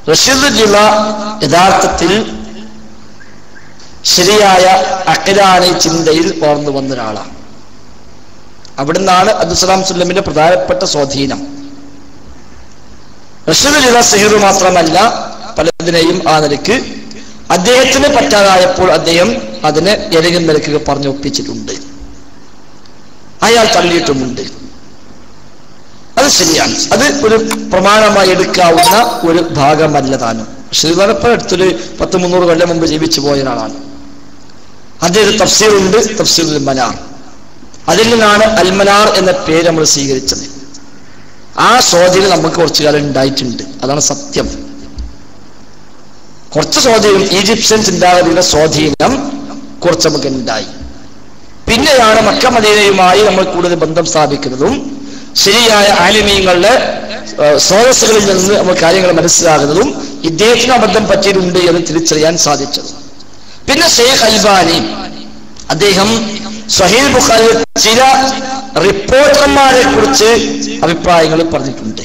റഷീദ് ജില യഥാർത്ഥത്തിൽ ശരിയായ അഖിലാനി ചിന്തയിൽ വളർന്നു വന്ന ഒരാളാണ്. അവിടുന്നാണ് അബ്ദുസ്സലാം സുല്ലമിന്റെ പ്രധാനപ്പെട്ട സ്വാധീനം. റഷീദ് ജില സിഹിർ മാത്രമല്ല പലതിനെയും ആ നിലയ്ക്ക് അദ്ദേഹത്തിന് പറ്റാതായപ്പോൾ അദ്ദേഹം അതിനെ ഏതെങ്കിലും നിലയ്ക്ക് പറഞ്ഞു ഒപ്പിച്ചിട്ടുണ്ട്, അയാൾ തള്ളിയിട്ടുമുണ്ട്. അത് ശരിയാണ്, അത് ഒരു പ്രമാണമായി എടുക്കാവുന്ന ഒരു ഭാഗമല്ല താനും. ശ്രീധരപ്പൻ അടുത്തൊരു 100-300 കൊല്ലം മുമ്പ് ജീവിച്ചു പോയ ഒരാളാണ്. അദ്ദേഹം തഫ്സീറുണ്ട്, തഫ്സീറുൽ മനാർ. അതിൽ നിന്നാണ് അൽമനാർ എന്ന പേര് നമ്മൾ സ്വീകരിച്ചത്. ആ സ്വാധീനം നമുക്ക് കുറച്ചു കാലം ഉണ്ടായിട്ടുണ്ട്, അതാണ് സത്യം. കുറച്ച് സ്വാധീനം ഈജിപ്ഷ്യൻ ചിന്താഗതിയുടെ സ്വാധീനം കുറച്ച് നമുക്ക് ഉണ്ടായി. പിന്നെയാണ് മക്ക മദീനയുമായി നമ്മൾ കൂടുതൽ ബന്ധം സ്ഥാപിക്കുന്നതും ശരിയായ ആലിമീങ്ങളുടെ സ്രോതസ്സുകളിൽ നിന്ന് നമ്മൾ കാര്യങ്ങൾ മനസ്സിലാകുന്നതും ഇദ്ദേഹത്തിന് അബദ്ധം പറ്റിയിട്ടുണ്ട് എന്ന് തിരിച്ചറിയാൻ സാധിച്ചത്. പിന്നെ ഷെയ്ഖ് അൽബാനി അദ്ദേഹം സ്വഹീഹ് ബുഖാരിയിൽ ചില റിപ്പോർട്ടർമാരെ കുറിച്ച് അഭിപ്രായങ്ങൾ പറഞ്ഞിട്ടുണ്ട്.